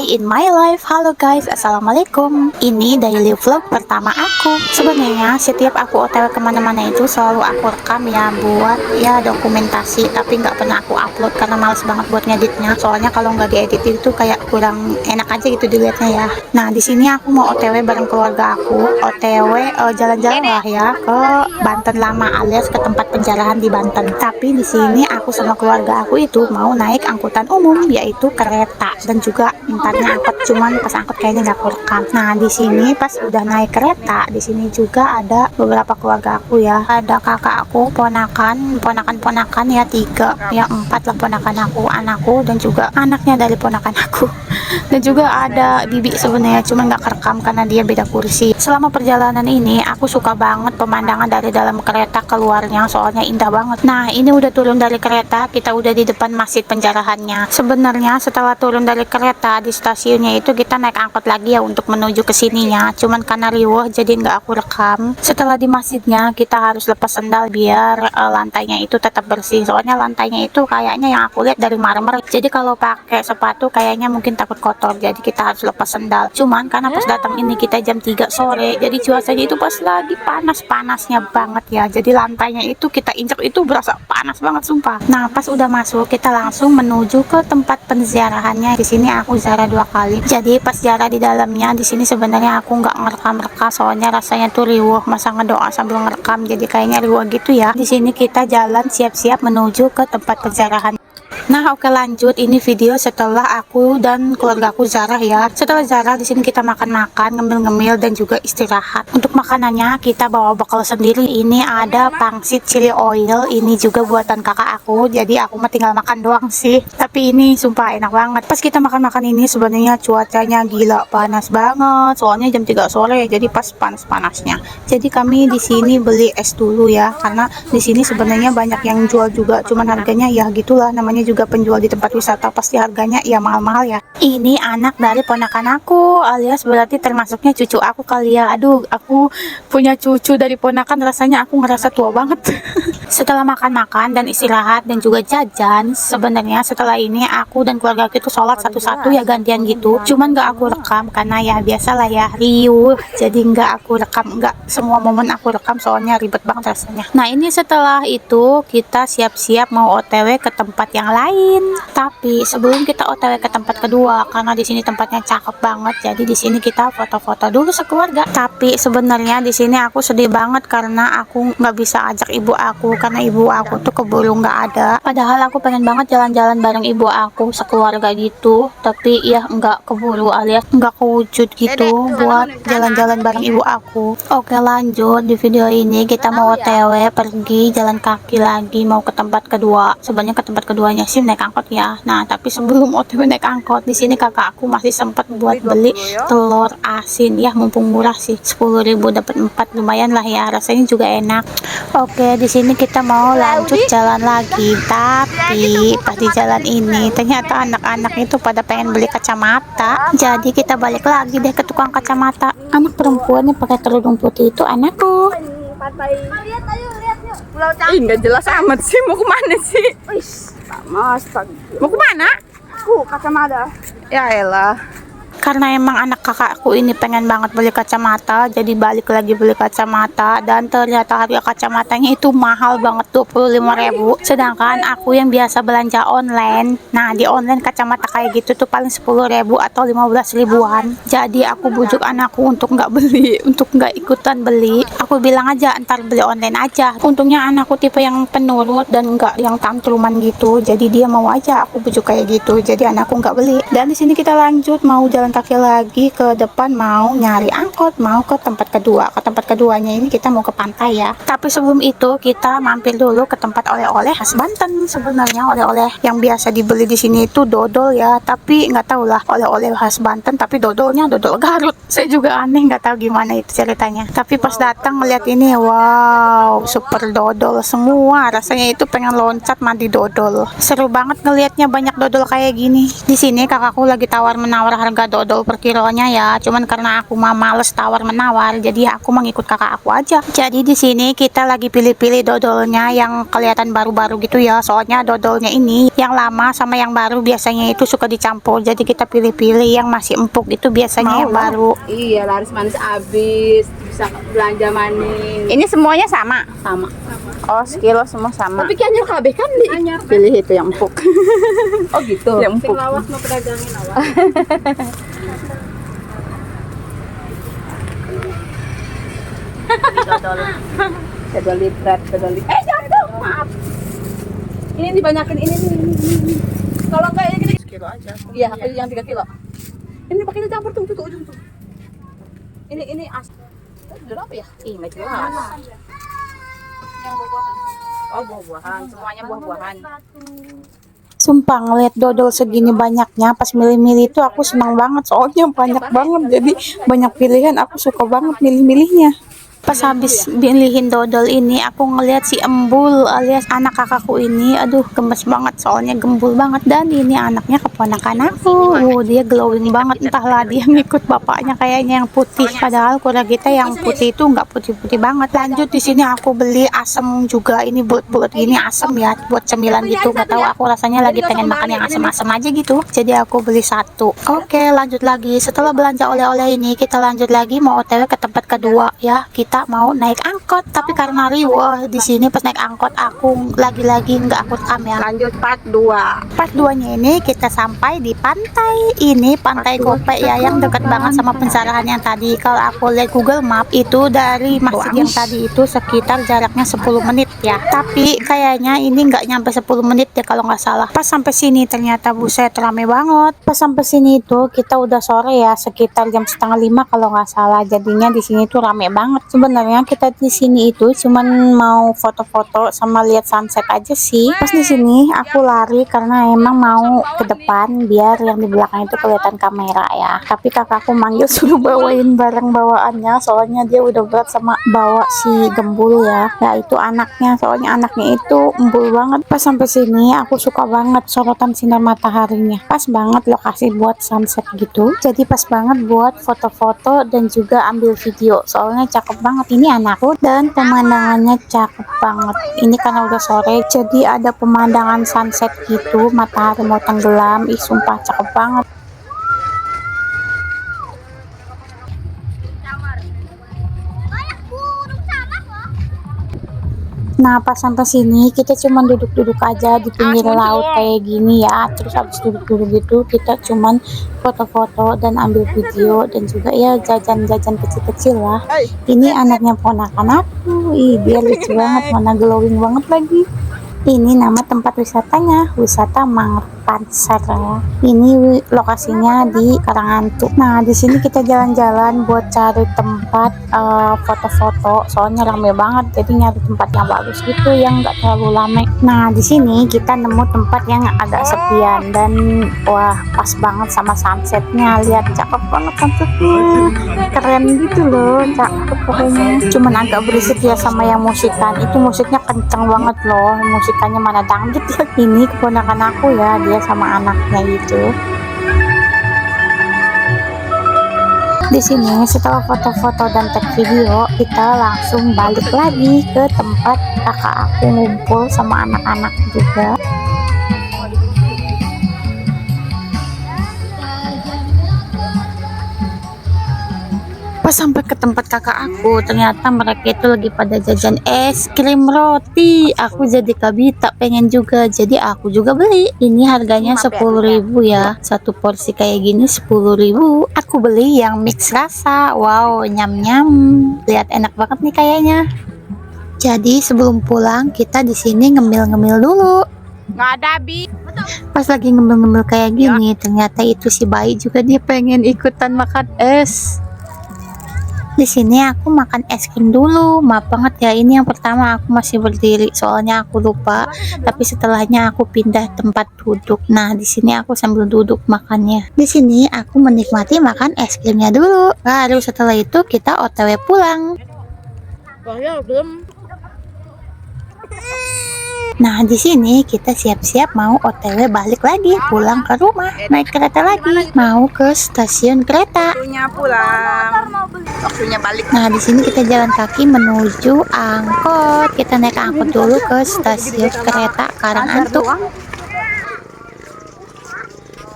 in my life. Halo guys, assalamualaikum. Ini daily vlog pertama aku. Sebenarnya setiap aku OTW kemana-mana itu selalu aku rekam ya buat ya dokumentasi, tapi nggak pernah aku upload karena males banget buat ngeditnya. Soalnya kalau nggak diedit itu kayak kurang enak aja gitu dilihatnya ya. Nah di sini aku mau OTW bareng keluarga aku. OTW jalan-jalan lah ya ke Banten Lama alias ke tempat penjarahan di Banten. Tapi di sini aku sama keluarga aku itu mau naik angkutan umum yaitu kereta dan juga entarnya angkot, cuman pas angkot kayaknya nggak kerekam. Nah di sini pas udah naik kereta di sini juga ada beberapa keluarga aku ya, ada kakak aku, ponakan ya 3 ya 4 lah ponakan aku, anakku dan juga anaknya dari ponakan aku dan juga ada bibi sebenarnya cuman nggak kerekam karena dia beda kursi. Selama perjalanan ini aku suka banget pemandangan dari dalam kereta keluarnya, soalnya indah banget. Nah ini udah turun dari kereta, kita udah di depan masjid penjarahannya. Sebenarnya setelah turun dari kereta di stasiunnya itu kita naik angkot lagi ya untuk menuju ke sininya, cuman karena riuh jadi nggak aku rekam. Setelah di masjidnya kita harus lepas sendal biar lantainya itu tetap bersih, soalnya lantainya itu kayaknya yang aku lihat dari marmer, jadi kalau pakai sepatu kayaknya mungkin takut kotor, jadi kita harus lepas sendal. Cuman karena pas datang ini kita jam 3 sore, jadi cuacanya itu pas lagi panas-panasnya banget ya, jadi lantainya itu kita injak itu berasa panas banget sumpah. Nah pas udah masuk kita langsung menuju ke tempat penziarahannya. Di sini aku ziarah 2 kali. Jadi pas ziarah di dalamnya di sini sebenarnya aku nggak ngerekam-rekam soalnya rasanya tuh riuh, masa ngedoa sambil ngerekam jadi kayaknya riuh gitu ya. Di sini kita jalan siap-siap menuju ke tempat penziarahan. Nah oke lanjut, ini video setelah aku dan keluarga aku ziarah ya. Setelah ziarah di sini kita makan-makan, ngemil-ngemil dan juga istirahat. Untuk makanannya kita bawa bekal sendiri. Ini ada pangsit chili oil, ini juga buatan kakak aku. Jadi aku mah tinggal makan doang sih. Tapi ini sumpah enak banget. Pas kita makan-makan ini sebenarnya cuacanya gila panas banget. Soalnya jam 3 sore jadi pas panas-panasnya. Jadi kami di sini beli es dulu ya, karena di sini sebenarnya banyak yang jual juga. Cuman harganya ya gitulah, namanya juga penjual di tempat wisata pasti harganya ya mahal-mahal ya. Ini anak dari ponakan aku alias berarti termasuknya cucu aku kali ya. Aduh aku punya cucu dari ponakan, rasanya aku ngerasa tua banget. Setelah makan-makan dan istirahat dan juga jajan, sebenarnya setelah ini aku dan keluarga aku itu sholat satu-satu ya gantian gitu. Cuman gak aku rekam karena ya biasalah ya riuh, jadi gak aku rekam, gak semua momen aku rekam soalnya ribet banget rasanya. Nah ini setelah itu kita siap-siap mau OTW ke tempat yang lain. Tapi sebelum kita OTW ke tempat kedua, karena di sini tempatnya cakep banget, jadi di sini kita foto-foto dulu sekeluarga. Tapi sebenarnya di sini aku sedih banget karena aku nggak bisa ajak ibu aku karena ibu aku tuh keburu nggak ada. Padahal aku pengen banget jalan-jalan bareng ibu aku sekeluarga gitu, tapi ya nggak keburu alias nggak kewujud gitu buat jalan-jalan bareng ibu aku. Oke lanjut, di video ini kita mau OTW pergi jalan kaki lagi mau ke tempat kedua. Sebenarnya ke tempat keduanya sih naik angkot ya. Nah tapi sebelum OTW naik angkot di sini kakak aku masih sempat buat beli telur asin ya, mumpung murah sih 10.000 dapat 4, lumayan lah ya, rasanya juga enak. Oke di sini kita mau lanjut jalan lagi, tapi pas di jalan ini ternyata anak-anak itu pada pengen beli kacamata, jadi kita balik lagi deh ke tukang kacamata. Anak perempuan yang pakai kerudung putih itu anakku. Ih, nggak jelas amat sih, mau kemana sih? Mas, Mau kemana? aku kacamata. Ya elah. Karena emang anak kakakku ini pengen banget beli kacamata, jadi balik lagi beli kacamata, dan ternyata harga kacamatanya itu mahal banget 25.000. Sedangkan aku yang biasa belanja online, nah di online kacamata kayak gitu tuh paling 10.000 atau 15 ribuan. Jadi aku bujuk anakku untuk nggak beli, untuk nggak ikutan beli. Aku bilang aja ntar beli online aja. Untungnya anakku tipe yang penurut dan nggak yang tantruman gitu, jadi dia mau aja aku bujuk kayak gitu. Jadi anakku nggak beli. Dan di sini kita lanjut mau jalan kaki lagi ke depan mau nyari angkot mau ke tempat kedua. Ke tempat keduanya ini kita mau ke pantai ya. Tapi sebelum itu kita mampir dulu ke tempat oleh-oleh khas Banten. Sebenarnya oleh-oleh yang biasa dibeli di sini itu dodol ya, tapi nggak tahu lah oleh-oleh khas Banten tapi dodolnya dodol Garut. Saya juga aneh nggak tahu gimana itu ceritanya. Tapi pas datang ngeliat ini, wow super dodol semua, rasanya itu pengen loncat mandi dodol. Seru banget ngelihatnya banyak dodol kayak gini. Di sini kakakku lagi tawar menawar harga dodol dodol per kilonya ya. Cuman karena aku males tawar menawar, jadi aku mengikut kakak aku aja. Jadi di sini kita lagi pilih-pilih dodolnya yang kelihatan baru-baru gitu ya. Soalnya dodolnya ini yang lama sama yang baru biasanya itu suka dicampur. Jadi kita pilih-pilih yang masih empuk itu biasanya yang baru. Iya, laris manis abis. Bisa belanja manis. Ini semuanya sama. Sama. Oh, sekilo semua sama. Tapi kayaknya KB kan Pilih itu yang empuk. Oh gitu. Yang empuk. Lawas mau pedagangin awas. Dodol librat, dodol librat. Jatuh. Maaf. Ini dibanyakin ini. Kalau enggak ini Sekilo aja. iya, yang 3 kilo. Ini pakai campur tuh ujung tuh. Ini as. Dodol apa ya? Ih, nggak jelas. Yang buah-buahan. Oh, buah-buahan. Semuanya buah-buahan. Sumpah ngeliat dodol segini banyaknya pas milih-milih itu aku senang banget soalnya banyak banget, jadi banyak pilihan, aku suka banget milih-milihnya. Pas habis milihin dodol ini aku ngeliat si Embul alias anak kakakku ini, aduh gemes banget soalnya gembul banget, dan ini anaknya keponakan aku. Dia glowing banget, entahlah dia ngikut bapaknya kayaknya yang putih, padahal kura kita yang putih itu nggak putih-putih banget. Lanjut di sini aku beli asem juga, ini bulat-bulat gini asem ya, buat cemilan gitu, nggak tahu aku rasanya lagi pengen makan yang asem-asem aja gitu, jadi aku beli satu. Oke, lanjut lagi. Setelah belanja oleh-oleh ini kita lanjut lagi mau OTW ke tempat kedua ya. Kita mau naik angkot, tapi karena riweh di sini pas naik angkot aku lagi-lagi nggak aku rekam ya. Lanjut part 2. Part 2-nya ini kita sampai di pantai. Ini Pantai Gope ya, yang dekat banget sama pensarahan yang tadi. Kalau aku lihat Google Map itu dari masjid yang tadi itu sekitar jaraknya 10 menit ya. Tapi kayaknya ini nggak nyampe 10 menit ya kalau nggak salah. Pas sampai sini ternyata buset rame banget. Pas sampai sini itu kita udah sore ya, sekitar jam setengah 5 kalau nggak salah. Jadinya di sini tuh rame banget. Sebenarnya kita di sini itu cuman mau foto-foto sama lihat sunset aja sih. Pas di sini aku lari karena emang mau ke depan biar yang di belakang itu kelihatan kamera ya. Tapi kakakku manggil suruh bawain barang bawaannya, soalnya dia udah berat sama bawa si Gembul ya. Ya itu anaknya, soalnya anaknya itu embul banget. Pas sampai sini aku suka banget sorotan sinar mataharinya. Pas banget lokasi buat sunset gitu. Jadi pas banget buat foto-foto dan juga ambil video. Soalnya cakep banget ini anakku, dan pemandangannya cakep banget. Ini karena udah sore jadi ada pemandangan sunset gitu, matahari mau tenggelam. Ih sumpah cakep banget. Nah pas sampai sini kita cuman duduk-duduk aja di pinggir laut kayak gini ya. Terus habis duduk-duduk gitu kita cuman foto-foto dan ambil video, dan juga ya jajan-jajan kecil-kecil lah. Ini anaknya ponakan aku. Ih dia lucu banget, mana glowing banget lagi. Ini nama tempat wisatanya, wisata Mangrove Panser ya. Ini lokasinya di Karangantu. Nah, di sini kita jalan-jalan buat cari tempat foto-foto. Soalnya rame banget, jadi nyari tempat yang bagus gitu, yang nggak terlalu rame. Nah, di sini kita nemu tempat yang agak sepian, dan wah pas banget sama sunsetnya. Lihat cakep banget sunsetnya, keren gitu loh, cakep pokoknya. Cuman agak berisik ya sama yang musikan. Itu musiknya kenceng banget loh, musikannya mana dangdut ya. Ini keponakan aku ya, dia sama anaknya gitu. Di sini setelah foto-foto dan tag video, kita langsung balik lagi ke tempat kakak aku ngumpul sama anak-anak juga. Pas sampai ke tempat kakak aku, ternyata mereka itu lagi pada jajan es krim roti. Aku jadi kabita pengen juga, jadi aku juga beli. Ini harganya 10.000 ya, satu porsi kayak gini 10.000. Aku beli yang mix rasa. Wow, nyam-nyam, lihat enak banget nih kayaknya. Jadi sebelum pulang kita di sini ngemil-ngemil dulu. Nggak ada bi. Pas lagi ngemil-ngemil kayak gini, ternyata itu si bayi juga dia pengen ikutan makan es. Di sini aku makan es krim dulu. Maaf banget ya, ini yang pertama aku masih berdiri soalnya aku lupa. Tapi setelahnya aku pindah tempat duduk. Nah, di sini aku sambil duduk makannya. Di sini aku menikmati makan es krimnya dulu. Baru setelah itu kita OTW pulang. Bahaya belum. Nah, di sini kita siap-siap mau OTW balik lagi, pulang ke rumah, naik kereta lagi, mau ke stasiun kereta. Waktunya pulang. Waktunya balik. Nah, di sini kita jalan kaki menuju angkot. Kita naik angkot dulu ke stasiun kereta Karangantuk.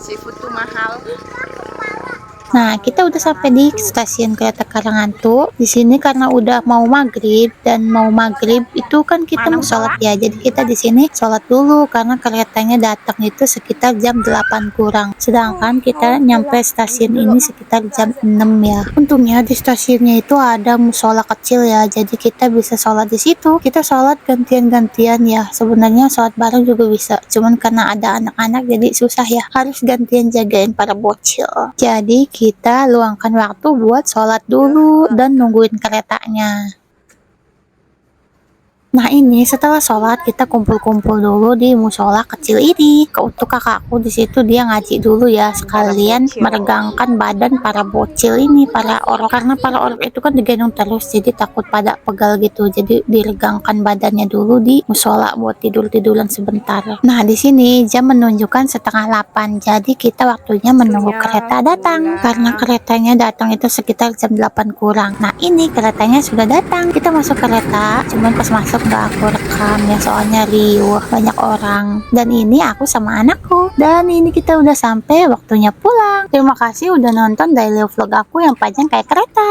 Seafood tuh mahal. Nah, kita udah sampai di stasiun kereta Karangantuk. Di sini karena udah mau maghrib dan mau maghrib itu kan kita mau sholat ya. Jadi kita di sini sholat dulu karena keretanya datang itu sekitar jam 8 kurang. Sedangkan kita nyampe stasiun ini sekitar jam 6 ya. Untungnya di stasiunnya itu ada musola kecil ya. Jadi kita bisa sholat di situ. Kita sholat gantian-gantian ya. Sebenarnya sholat bareng juga bisa. Cuman karena ada anak-anak jadi susah ya. Harus gantian jagain para bocil. Jadi kita luangkan waktu buat sholat dulu dan nungguin keretanya. Nah, ini setelah sholat kita kumpul-kumpul dulu di musola kecil ini. Untuk kakakku di situ dia ngaji dulu ya, sekalian meregangkan badan para bocil ini, para orok. Karena para orok itu kan digendong terus, jadi takut pada pegal gitu. Jadi diregangkan badannya dulu di musola buat tidur-tiduran sebentar. Nah, di sini jam menunjukkan setengah 8, jadi kita waktunya menunggu kereta datang. Karena keretanya datang itu sekitar jam 8 kurang. Nah, ini keretanya sudah datang. Kita masuk kereta, cuman pas masuk nggak aku rekam ya, soalnya riuh banyak orang. Dan ini aku sama anakku. Dan ini kita udah sampai, waktunya pulang. Terima kasih udah nonton daily vlog aku yang panjang kayak kereta.